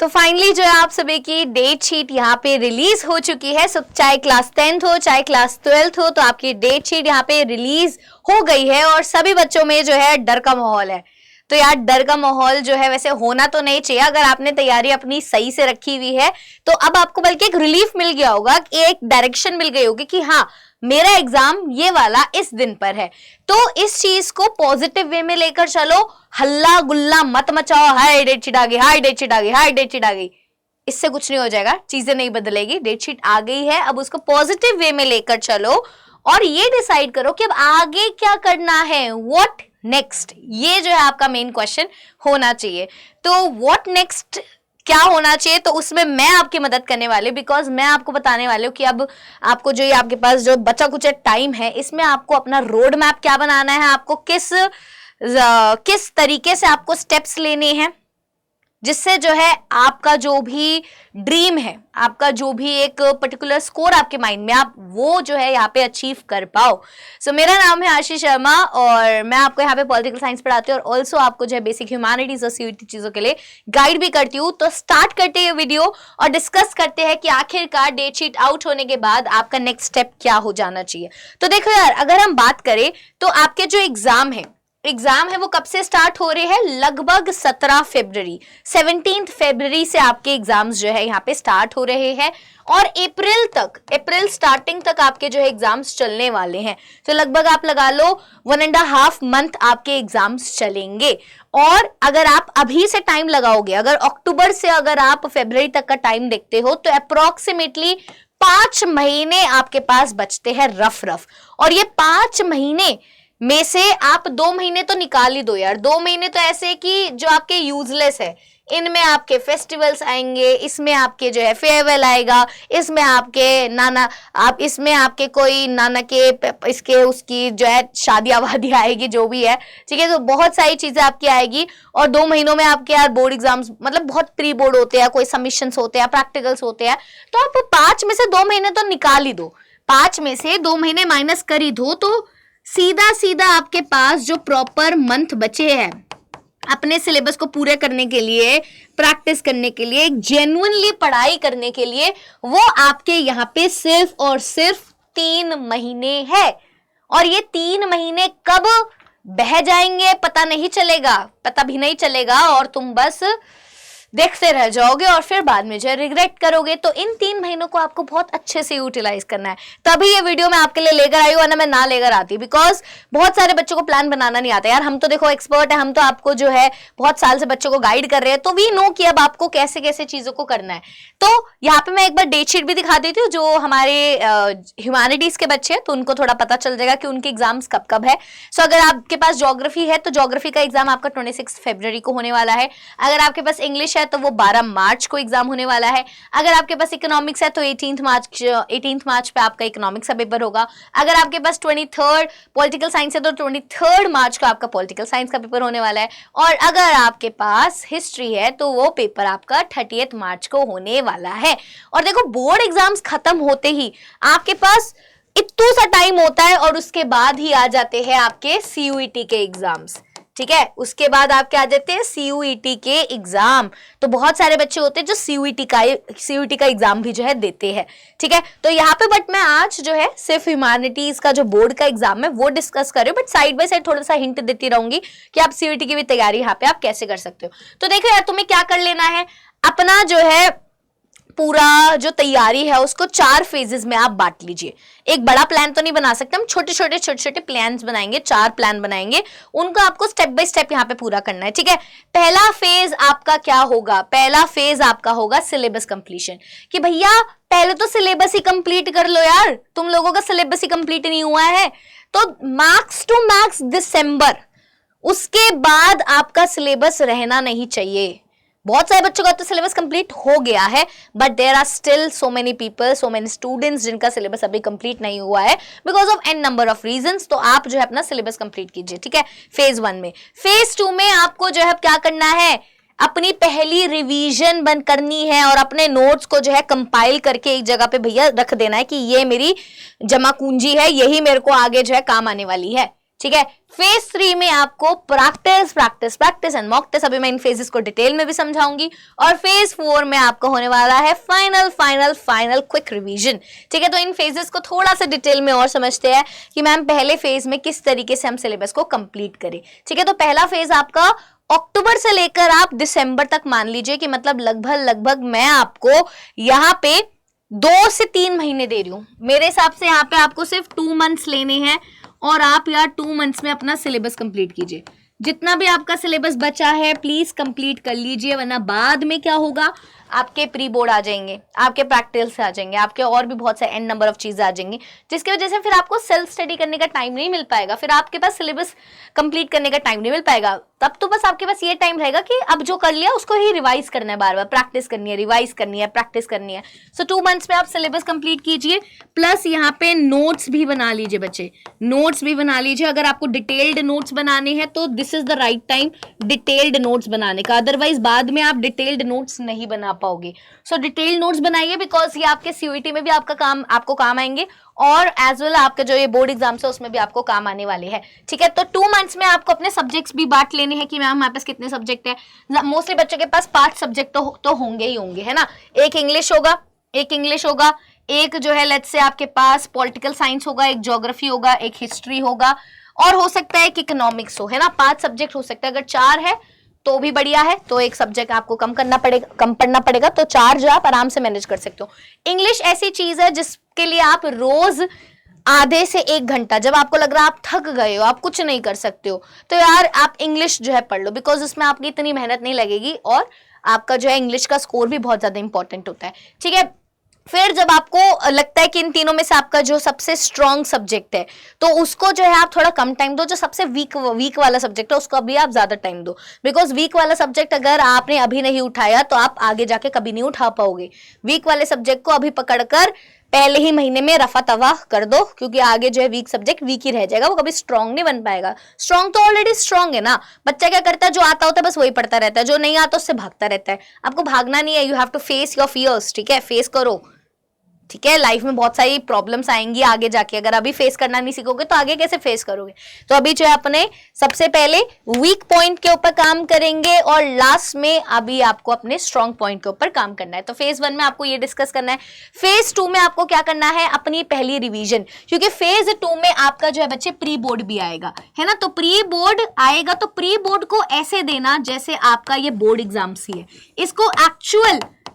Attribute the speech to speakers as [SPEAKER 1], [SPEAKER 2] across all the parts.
[SPEAKER 1] तो फाइनली जो है आप सभी की डेट शीट यहाँ पे रिलीज हो चुकी है। सो चाहे क्लास 10th हो चाहे क्लास 12th हो, तो आपकी डेट शीट यहाँ पे रिलीज हो गई है और सभी बच्चों में जो है डर का माहौल है। तो यार डर का माहौल जो है वैसे होना तो नहीं चाहिए। अगर आपने तैयारी अपनी सही से रखी हुई है तो अब आपको बल्कि एक रिलीफ मिल गया होगा, एक डायरेक्शन मिल गई होगी कि हाँ मेरा एग्जाम ये वाला इस दिन पर है। तो इस चीज को पॉजिटिव वे में लेकर चलो, हल्ला गुल्ला मत मचाओ, हाय डेट शीट आ गई, हाय डेट शीट आ गई, हाय डेट शीट आ गई। इससे कुछ नहीं हो जाएगा, चीजें नहीं बदलेगी। डेट शीट आ गई है, अब उसको पॉजिटिव वे में लेकर चलो और ये डिसाइड करो कि अब आगे क्या करना है, व्हाट नेक्स्ट। ये जो है आपका मेन क्वेश्चन होना चाहिए। तो व्हाट नेक्स्ट क्या होना चाहिए, तो उसमें मैं आपकी मदद करने वाली, बिकॉज मैं आपको बताने वाली हूँ कि अब आपको जो ये आपके पास जो बचा कुछ टाइम है, इसमें आपको अपना रोड मैप क्या बनाना है, आपको किस तरीके से आपको स्टेप्स लेने हैं, जिससे जो है आपका जो भी ड्रीम है, आपका जो भी एक पर्टिकुलर स्कोर आपके माइंड में, आप वो जो है यहाँ पे अचीव कर पाओ। सो मेरा नाम है आशीष शर्मा और मैं आपको यहाँ पे पॉलिटिकल साइंस पढ़ाती हूँ और ऑल्सो आपको जो है बेसिक ह्यूमैनिटीज और सीयूईटी चीजों के लिए गाइड भी करती हूँ। तो स्टार्ट करते हैं वीडियो और डिस्कस करते हैं कि आखिरकार डेट शीट आउट होने के बाद आपका नेक्स्ट स्टेप क्या हो जाना चाहिए। तो देखो यार, अगर हम बात करें तो आपके जो एग्जाम है वो कब से स्टार्ट हो रहे हैं, लगभग 17 फरवरी 17 फरवरी से आपके एग्जाम्स जो है यहाँ पे स्टार्ट हो रहे हैं और अप्रैल स्टार्टिंग तक आपके जो है एग्जाम्स चलने वाले हैं। तो लगभग आप लगा लो 1.5 मंथ आपके एग्जाम्स चलेंगे। और अगर आप अभी से टाइम लगाओगे, अगर अक्टूबर से अगर आप फरवरी तक का टाइम देखते हो, तो अप्रोक्सीमेटली 5 महीने आपके पास बचते हैं रफ। और ये 5 महीने में से आप 2 महीने तो निकाल ही दो यार। 2 महीने तो ऐसे कि जो आपके यूजलेस है, इनमें आपके फेस्टिवल्स आएंगे, इसमें आपके जो है फेयरवेल आएगा, इसमें आपके कोई नाना के इसके उसकी जो है शादियां वादी आएगी, जो भी है, ठीक है। तो बहुत सारी चीजें आपकी आएगी और 2 महीनों में आपके यार बोर्ड एग्जाम्स, मतलब बहुत प्री बोर्ड होते हैं, कोई सबमिशंस होते हैं, प्रैक्टिकल्स होते हैं। तो आप 5 में से 2 महीने तो निकाल ही दो, 5 में से 2 महीने माइनस कर ही दो, तो सीधा आपके पास जो प्रॉपर मंथ बचे हैं अपने सिलेबस को पूरे करने के लिए, प्रैक्टिस करने के लिए, जेन्युइनली पढ़ाई करने के लिए, वो आपके यहाँ पे सिर्फ और सिर्फ 3 महीने है। और ये 3 महीने कब बह जाएंगे पता नहीं चलेगा, पता भी नहीं चलेगा और तुम बस देखते रह जाओगे और फिर बाद में जो रिग्रेट करोगे। तो इन 3 महीनों को आपको बहुत अच्छे से यूटिलाइज करना है, तभी ये वीडियो मैं आपके लिए लेकर आई हूँ, वरना मैं ना लेकर आती, बिकॉज बहुत सारे बच्चों को प्लान बनाना नहीं आता यार। हम तो देखो एक्सपर्ट है, हम तो आपको जो है बहुत साल से बच्चों को गाइड कर रहे हैं, तो वी नो कि अब आपको कैसे कैसे चीजों को करना है। तो यहाँ पे मैं एक बार डेट शीट भी दिखा देती हूँ, जो हमारे ह्यूमैनिटीज के बच्चे हैं तो उनको थोड़ा पता चल जाएगा कि उनके एग्जाम्स कब कब है। सो अगर आपके पास ज्योग्राफी है तो ज्योग्राफी का एग्जाम आपका 26 फरवरी को होने वाला है। अगर आपके पास इंग्लिश तो वो 12 मार्च को एग्जाम होने वाला है। अगर आपके पास इकोनॉमिक्स है तो 18 मार्च पे आपका इकोनॉमिक्स का पेपर होगा। अगर आपके पास 23 पॉलिटिकल साइंस है तो 23 मार्च को आपका पॉलिटिकल साइंस का पेपर होने वाला है। और अगर आपके पास हिस्ट्री है तो वो पेपर आपका 30 मार्च को होने वाला है। और देखो बोर्ड एग्जाम्स खत्म होते ही आपके पास इतना सा टाइम होता है और उसके बाद ही आ जाते हैं आपके सीयूईटी के एग्जाम्स, ठीक है। उसके बाद आपके आ जाते हैं सीयूईटी के एग्जाम। तो बहुत सारे बच्चे होते हैं जो सीयूईटी का एग्जाम भी जो है देते हैं, ठीक है। तो यहाँ पे बट मैं आज जो है सिर्फ ह्यूमैनिटीज का जो बोर्ड का एग्जाम है वो डिस्कस कर रही हूँ, बट साइड बाय साइड थोड़ा सा हिंट देती रहूंगी कि आप सीयूईटी की भी तैयारी यहाँ पे आप कैसे कर सकते हो। तो देखो यार, तुम्हें क्या कर लेना है, अपना जो है पूरा जो तैयारी है उसको 4 फेजेस में आप बांट लीजिए। एक बड़ा प्लान तो नहीं बना सकते हम, छोटे छोटे प्लान्स बनाएंगे, 4 प्लान बनाएंगे, उनको आपको स्टेप बाय स्टेप यहाँ पे पूरा करना है, ठीक है। पहला फेज आपका क्या होगा, पहला फेज आपका होगा सिलेबस कंप्लीशन, कि भैया पहले तो सिलेबस ही कंप्लीट कर लो यार, तुम लोगों का सिलेबस ही कंप्लीट नहीं हुआ है। तो मैक्स टू मैक्स दिसंबर, उसके बाद आपका सिलेबस रहना नहीं चाहिए। बहुत सारे बच्चों का तो सिलेबस कंप्लीट हो गया है, but there are still so many people, so many students जिनका सिलेबस अभी कंप्लीट नहीं हुआ है because of an number of reasons. तो आप जो है अपना सिलेबस कंप्लीट कीजिए, ठीक है, फेज 1 में। फेज 2 में आपको जो है क्या करना है, अपनी पहली रिवीजन बंद करनी है और अपने नोट्स को जो है कंपाइल करके एक जगह पे भैया रख देना है कि ये मेरी जमा कुंजी है, यही मेरे को आगे जो है काम आने वाली है, ठीक है। फेज 3 में आपको practice practice practice and mock test, अभी मैं इन फेजेस को डिटेल में भी समझाऊंगी। और फेज 4 में आपको होने वाला है final final final quick revision, ठीक है। तो इन फेजेस को थोड़ा सा डिटेल में और समझते हैं कि मैम पहले फेज में किस तरीके से हम सिलेबस को कंप्लीट करें, ठीक है। तो पहला फेज आपका अक्टूबर से लेकर आप दिसंबर तक मान लीजिए कि मतलब लगभग मैं आपको यहाँ पे 2 से 3 महीने दे रही हूँ। मेरे हिसाब से यहाँ पे आपको सिर्फ 2 मंथ्स लेने हैं और आप यार 2 मंथ्स में अपना सिलेबस कंप्लीट कीजिए। जितना भी आपका सिलेबस बचा है प्लीज कंप्लीट कर लीजिए, वरना बाद में क्या होगा, आपके प्री बोर्ड आ जाएंगे, आपके प्रैक्टिकल्स आ जाएंगे, आपके और भी बहुत से एन नंबर ऑफ चीजें आ जाएंगी, जिसकी वजह से फिर आपको सेल्फ स्टडी करने का टाइम नहीं मिल पाएगा, फिर आपके पास सिलेबस कंप्लीट करने का टाइम नहीं मिल पाएगा। तब तो बस आपके पास ये टाइम रहेगा कि अब जो कर लिया उसको ही रिवाइज करना है, बार बार प्रैक्टिस करनी है, रिवाइज करनी है, प्रैक्टिस करनी है। सो 2 मंथ्स में आप सिलेबस कंप्लीट कीजिए, प्लस यहाँ पे नोट्स भी बना लीजिए बच्चे, नोट्स भी बना लीजिए। अगर आपको डिटेल्ड नोट्स बनाने हैं तो this is the right time detailed notes बनाने का, अदरवाइज बाद में आप डिटेल्ड नोट्स नहीं बना पाओगे। सो डिटेल्ड नोट्स बनाइए, बिकॉज ये आपके सीयूईटी में भी आपको काम आएंगे और एज वेल आपके जो ये बोर्ड एग्जाम्स है उसमें भी आपको काम आने वाले हैं, ठीक है। तो 2 मंथ्स में आपको अपने सब्जेक्ट्स भी बांट लेने हैं कि मैम हमारे पास कितने सब्जेक्ट है। मोस्टली बच्चों के पास 5 सब्जेक्ट तो होंगे ही होंगे, है ना। एक इंग्लिश होगा, एक जो है लेट्स से आपके पास पॉलिटिकल साइंस होगा, एक ज्योग्राफी होगा, एक हिस्ट्री होगा, और हो सकता है कि इकोनॉमिक्स हो, है ना। 5 सब्जेक्ट हो सकता है। अगर 4 है तो भी बढ़िया है, तो एक सब्जेक्ट आपको कम पढ़ना पड़ेगा, तो 4 जो आप आराम से मैनेज कर सकते हो। इंग्लिश ऐसी चीज है जिसके लिए आप रोज आधे से 1 घंटा, जब आपको लग रहा है आप थक गए हो, आप कुछ नहीं कर सकते हो, तो यार आप इंग्लिश जो है पढ़ लो, बिकॉज उसमें आपकी इतनी मेहनत नहीं लगेगी और आपका जो है इंग्लिश का स्कोर भी बहुत ज्यादा इंपॉर्टेंट होता है, ठीक है। फिर जब आपको लगता है कि इन तीनों में से आपका जो सबसे स्ट्रॉन्ग सब्जेक्ट है तो उसको जो है आप थोड़ा कम टाइम दो, जो सबसे वीक वाला सब्जेक्ट है उसको अभी आप ज्यादा टाइम दो, बिकॉज वीक वाला सब्जेक्ट अगर आपने अभी नहीं उठाया तो आप आगे जाके कभी नहीं उठा पाओगे। वीक वाले सब्जेक्ट को अभी पकड़कर पहले ही महीने में रफा तवा कर दो, क्योंकि आगे जो है वीक सब्जेक्ट वीक ही रह जाएगा, वो कभी स्ट्रॉन्ग नहीं बन पाएगा। स्ट्रॉन्ग तो ऑलरेडी स्ट्रॉन्ग है ना। बच्चा क्या करता है, जो आता होता है बस वही पढ़ता रहता है, जो नहीं आता उससे भागता रहता है। आपको भागना नहीं है, you have to face your fears, ठीक है, फेस करो, ठीक है। लाइफ में बहुत सारी प्रॉब्लम्स आएंगी आगे जाके, अगर अभी फेस करना नहीं सीखोगे तो आगे कैसे फेस करोगे। तो अभी जो है अपने सबसे पहले वीक पॉइंट के ऊपर काम करेंगे और लास्ट में अभी आपको अपने स्ट्रॉन्ग पॉइंट के ऊपर काम करना है। तो फेज 1 में आपको ये डिस्कस करना है। फेज 2 में आपको क्या करना है, अपनी पहली रिवीजन, क्योंकि फेज 2 में आपका जो है बच्चे प्री बोर्ड भी आएगा, है ना। तो प्री बोर्ड आएगा तो प्री बोर्ड को ऐसे देना जैसे आपका ये बोर्ड एग्जाम्स ही है। इसको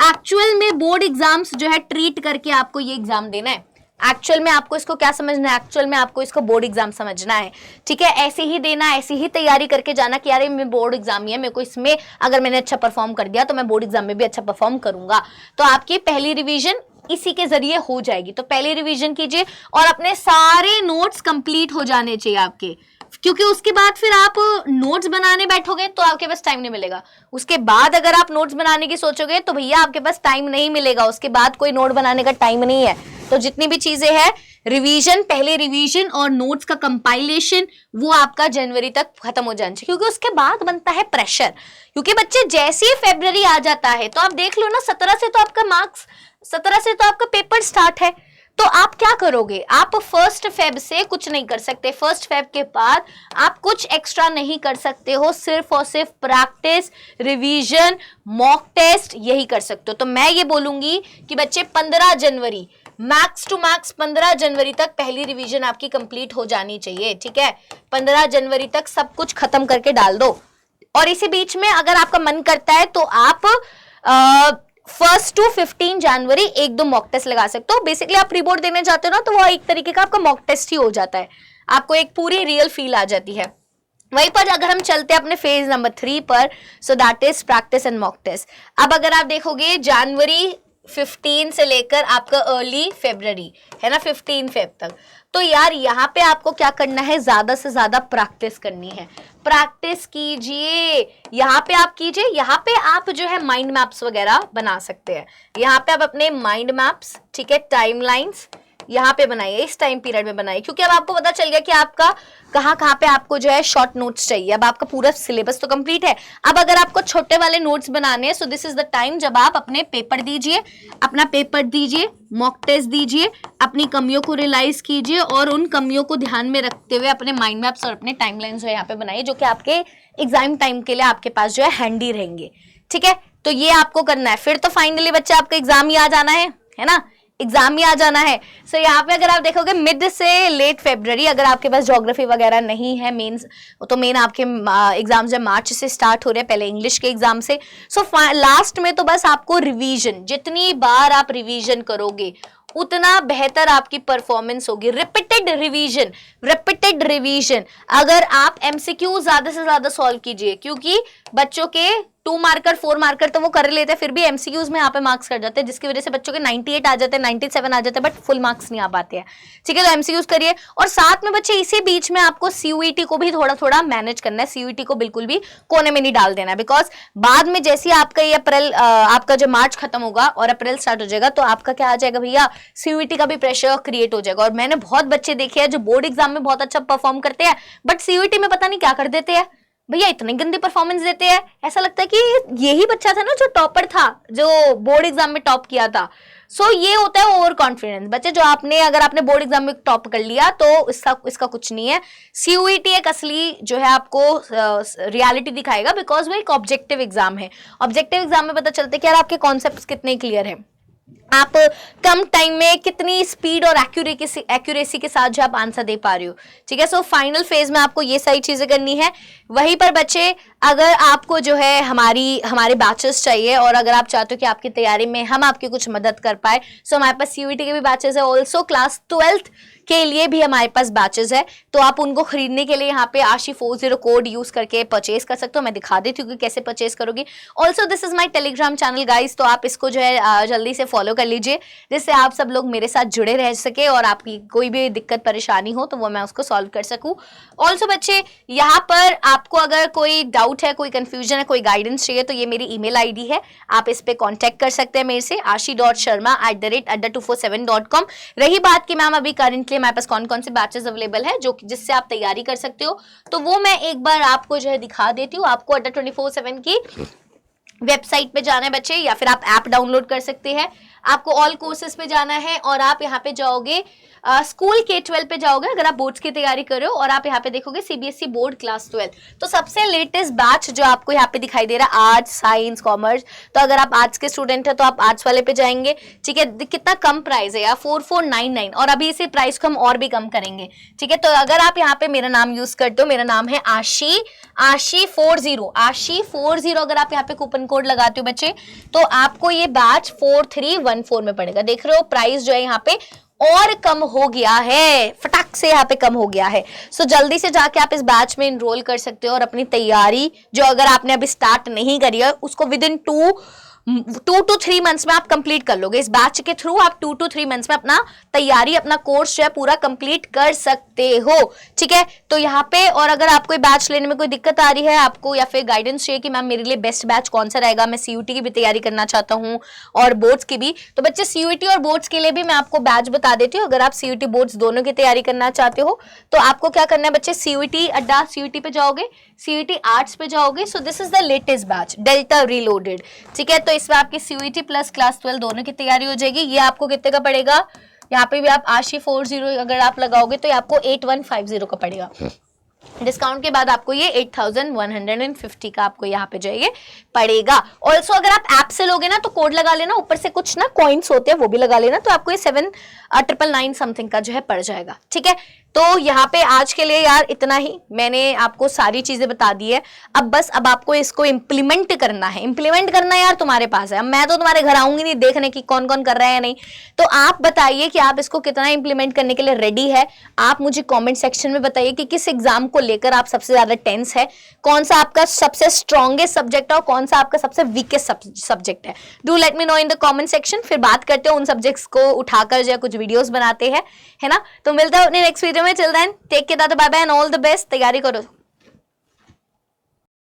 [SPEAKER 1] एक्चुअल में बोर्ड एग्जाम्स जो है ट्रीट करके आपको ये एग्जाम देना है। एक्चुअल में आपको इसको क्या समझना है, एक्चुअल में आपको इसको बोर्ड एग्जाम समझना है, ठीक है। ऐसे ही देना, ऐसी ही तैयारी करके जाना कि यार मैं बोर्ड एग्जाम ही है, मेरे को इसमें अगर मैंने अच्छा परफॉर्म कर दिया तो मैं बोर्ड एग्जाम में भी अच्छा परफॉर्म करूंगा। तो आपकी पहली रिवीजन इसी के जरिए हो जाएगी। तो पहली रिवीजन कीजिए और अपने सारे नोट्स कंप्लीट हो जाने चाहिए आपके, क्योंकि उसके बाद फिर आप नोट्स बनाने बैठोगे तो आपके पास टाइम नहीं मिलेगा। उसके बाद अगर आप नोट्स बनाने की सोचोगे तो भैया आपके पास टाइम नहीं मिलेगा, उसके बाद कोई नोट बनाने का टाइम नहीं है। तो जितनी भी चीजें हैं, रिवीजन, पहले रिवीजन और नोट्स का कंपाइलेशन, वो आपका जनवरी तक खत्म हो जाना चाहिए, क्योंकि उसके बाद बनता है प्रेशर। क्योंकि बच्चे जैसे ही फरवरी आ जाता है तो आप देख लो ना, 17 से तो आपका पेपर स्टार्ट है। तो आप क्या करोगे, आप 1 फेब से कुछ नहीं कर सकते। 1 फेब के बाद आप कुछ एक्स्ट्रा नहीं कर सकते हो, सिर्फ और सिर्फ प्रैक्टिस, रिवीजन, मॉक टेस्ट, यही कर सकते हो। तो मैं ये बोलूंगी कि बच्चे 15 जनवरी मैक्स टू मैक्स 15 जनवरी तक पहली रिवीजन आपकी कंप्लीट हो जानी चाहिए, ठीक है। 15 जनवरी तक सब कुछ खत्म करके डाल दो। और इसी बीच में अगर आपका मन करता है तो आप 1 to 15 जनवरी 1-2 मॉक टेस्ट लगा सकते हो। बेसिकली आप प्री बोर्ड देने जाते हो ना, तो वो एक तरीके का आपका मॉक टेस्ट ही हो जाता है, आपको एक पूरी रियल फील आ जाती है। वहीं पर अगर हम चलते हैं अपने फेज नंबर 3 पर, so that is practice and mock test. अब अगर आप देखोगे जनवरी 15 से लेकर आपका अर्ली फरवरी, है ना, 15 फेब तक, तो यार यहाँ पे आपको क्या करना है, ज्यादा से ज्यादा प्रैक्टिस करनी है। प्रैक्टिस कीजिए, यहाँ पे आप कीजिए। यहाँ पे आप जो है माइंड मैप्स वगैरह बना सकते हैं। यहाँ पे आप अपने माइंड मैप्स, ठीक है, टाइमलाइंस, यहाँ पे बनाइए, इस टाइम पीरियड में बनाइए, क्योंकि अब आपको पता चल गया कि आपका कहाँ पे आपको जो है शॉर्ट नोट्स चाहिए। अब आपका पूरा सिलेबस तो कंप्लीट है। अब अगर आपको छोटे वाले नोट्स बनाने हैं, so this is the time जब आप अपने पेपर दीजिए, अपना पेपर दीजिए, मॉक टेस्ट दीजिए, अपनी कमियों को रियलाइज कीजिए और उन कमियों को ध्यान में रखते हुए अपने माइंड मैप्स और अपने टाइमलाइन जो है यहाँ पे बनाइए, जो कि आपके एग्जाम टाइम के लिए आपके पास जो है हैंडी रहेंगे। ठीक है, तो ये आपको करना है। फिर तो फाइनली बच्चे आपका एग्जाम ही आ जाना है ना, एग्जाम ही आ जाना है। सो यहाँ पे अगर आप देखोगे मिड से लेट फरवरी, अगर आपके पास ज्योग्राफी वगैरह नहीं है मेंस, तो मेन आपके एग्जाम जब मार्च से स्टार्ट हो रहे हैं, पहले इंग्लिश के एग्जाम से। सो लास्ट में तो बस आपको रिवीजन, जितनी बार आप रिवीजन करोगे उतना बेहतर आपकी परफॉर्मेंस होगी। Repeated revision. अगर आप एमसीक्यू ज्यादा से ज्यादा सॉल्व कीजिए, क्योंकि बच्चों के 2 मार्कर 4 मार्कर तो वो कर लेते हैं, फिर भी एमसीक्यूज में यहाँ पे मार्क्स कर जाते हैं, जिसकी वजह से बच्चों के 98 आ जाते हैं, 97 आ जाते हैं, बट फुल मार्क्स नहीं आ पाते हैं। ठीक है, तो एमसीक्यूज करिए। और साथ में बच्चे इसी बीच में आपको सीयूईटी को भी थोड़ा थोड़ा मैनेज करना है। सीयूईटी को बिल्कुल भी कोने में नहीं डाल देना है, बिकॉज बाद में जैसे आपका ये अप्रैल, आपका जो मार्च खत्म होगा और अप्रैल स्टार्ट हो जाएगा, तो आपका क्या आ जाएगा भैया, सीयूईटी का भी प्रेशर क्रिएट हो जाएगा। और मैंने बहुत बच्चे देखे हैं जो बोर्ड एग्जाम में बहुत अच्छा परफॉर्म करते हैं, बट सीयूईटी में पता नहीं क्या कर देते हैं भैया, इतनी गंदी परफॉर्मेंस देते हैं। ऐसा लगता है कि यही बच्चा था ना जो टॉपर था, जो बोर्ड एग्जाम में टॉप किया था। सो ये होता है ओवर कॉन्फिडेंस। बच्चे जो अगर आपने बोर्ड एग्जाम में टॉप कर लिया तो इसका कुछ नहीं है। सीयूईटी एक असली जो है आपको रियलिटी दिखाएगा, बिकॉज वो एक ऑब्जेक्टिव एग्जाम है। ऑब्जेक्टिव एग्जाम में पता चलता है कि यार आपके कॉन्सेप्ट कितने क्लियर है, आप कम टाइम में कितनी स्पीड और एक्यूरेसी के साथ जो आप आंसर दे पा रहे हो। ठीक है, सो फाइनल फेज में आपको ये सारी चीजें करनी है। वहीं पर बच्चे, अगर आपको जो है हमारे बैचेस चाहिए और अगर आप चाहते हो कि आपकी तैयारी में हम आपकी कुछ मदद कर पाए, सो हमारे पास सीयूईटी के भी बैचेस है। ऑल्सो क्लास 12th के लिए भी हमारे पास बैचेस है, तो आप उनको खरीदने के लिए यहाँ पे ASHI40 कोड यूज करके परचेज कर सकते हो। मैं दिखा देती हूँ कि कैसे परचेज करोगी। Also this is my Telegram channel guys, तो आप इसको जो है जल्दी से फॉलो कर लीजिए, जिससे आप सब लोग मेरे साथ जुड़े रह सके और आपकी कोई भी दिक्कत परेशानी हो तो वो मैं उसको सॉल्व कर सकूं। ऑल्सो बच्चे, यहाँ पर आपको अगर कोई डाउट है, कोई कंफ्यूजन है, कोई गाइडेंस चाहिए, तो ये मेरी ईमेल आईडी है, आप इस पे कांटेक्ट कर सकते हैं मेरे से, ashi.sharma@adda247.com। रही बात कि मैम अभी करंटली हमारे पास कौन कौन से बैचेस अवेलेबल है जो जिससे आप तैयारी कर सकते हो, तो वो मैं एक बार आपको जो है दिखा देती हूँ। आपको adda247 की वेबसाइट पे जाना है बच्चे, या फिर आप ऐप डाउनलोड कर सकते हैं। आपको ऑल कोर्सेज पे जाना है और आप यहाँ पे जाओगे स्कूल K-12 पे जाओगे अगर आप बोर्ड्स की तैयारी कर रहे हो, और आप यहाँ पे देखोगे CBSE बोर्ड क्लास 12। तो सबसे लेटेस्ट बैच जो आपको यहाँ पे दिखाई दे रहा है, आर्ट्स, साइंस, कॉमर्स, तो अगर आप आर्ट्स के स्टूडेंट है तो आप आर्ट्स वाले पे जाएंगे। ठीक है, कितना कम प्राइस है यार, 4499, और अभी इसी प्राइस को हम और भी कम करेंगे। ठीक है, तो अगर आप यहाँ पे मेरा नाम यूज करते हो, मेरा नाम है आशी40, अगर आप यहाँ पे कूपन कोड लगाते हो बच्चे, तो आपको ये बैच 4314 में पड़ेगा। देख रहे हो प्राइस जो है यहाँ पे और कम हो गया है, फटाक से यहाँ पे कम हो गया है। सो जल्दी से जाके आप इस बैच में इनरोल कर सकते हो और अपनी तैयारी जो अगर आपने अभी स्टार्ट नहीं करी है उसको विदिन 2 to 3 मंथ्स में आप कंप्लीट कर लोगे। इस बैच के थ्रू आप 2 to 3 मंथ्स में अपना तैयारी, अपना कोर्स जो है पूरा कंप्लीट कर सकते हो। ठीक है, तो यहाँ पे, और अगर आपको बैच लेने में कोई दिक्कत आ रही है आपको, या फिर गाइडेंस चाहिए कि मैम मेरे लिए बेस्ट बैच कौन सा रहेगा, मैं सीयूटी की भी तैयारी करना चाहता हूँ और बोर्ड्स की भी, तो बच्चे सीयूटी और बोर्ड्स के लिए भी मैं आपको बैच बता देती हूँ। अगर आप सीयूटी बोर्ड्स दोनों की तैयारी करना चाहते हो तो आपको क्या करना है बच्चे, सीयूटी अड्डा सीयूटी पे जाओगे, सीयूटी आर्ट्स पे जाओगे। So this is the latest batch, delta reloaded. ठीक है, तो इसमें आपकी सीयूटी प्लस क्लास 12 दोनों की तैयारी हो जाएगी। ये आपको कितने का पड़ेगा, यहाँ पे भी आप ASHI40 अगर आप लगाओगे तो ये आपको 8150 का पड़ेगा। डिस्काउंट के बाद आपको ये 8150 का आपको यहाँ पे जाइए पड़ेगा। ऑल्सो अगर आप ऐप से लोगे ना तो कोड लगा लेना, ऊपर से कुछ ना कॉइन्स होते हैं वो भी लगा लेना, तो आपको ये 7999 समथिंग का जो है पड़ जाएगा। ठीक है, तो यहाँ पे आज के लिए यार इतना ही, मैंने आपको सारी चीजें बता दी है। अब आपको इसको इम्प्लीमेंट करना है। इम्प्लीमेंट करना यार तुम्हारे पास है। अब मैं तो तुम्हारे घर आऊंगी नहीं देखने की कौन कौन कर रहा है या नहीं, तो आप बताइए कि आप इसको कितना इम्प्लीमेंट करने के लिए रेडी है। आप मुझे कॉमेंट सेक्शन में बताइए कि किस एग्जाम को लेकर आप सबसे ज्यादा टेंस है, कौन सा आपका सबसे स्ट्रॉन्गेस्ट सब्जेक्ट है और कौन सा आपका सबसे वीकेस्ट सब्जेक्ट है। Do let me know in the comment section, फिर बात करते हैं उन सब्जेक्ट्स को उठाकर जो कुछ वीडियोस बनाते हैं, है ना। तो मिलता है अपने नेक्स्ट वीडियो में। Till then take care, bye bye and all the best. तैयारी करो।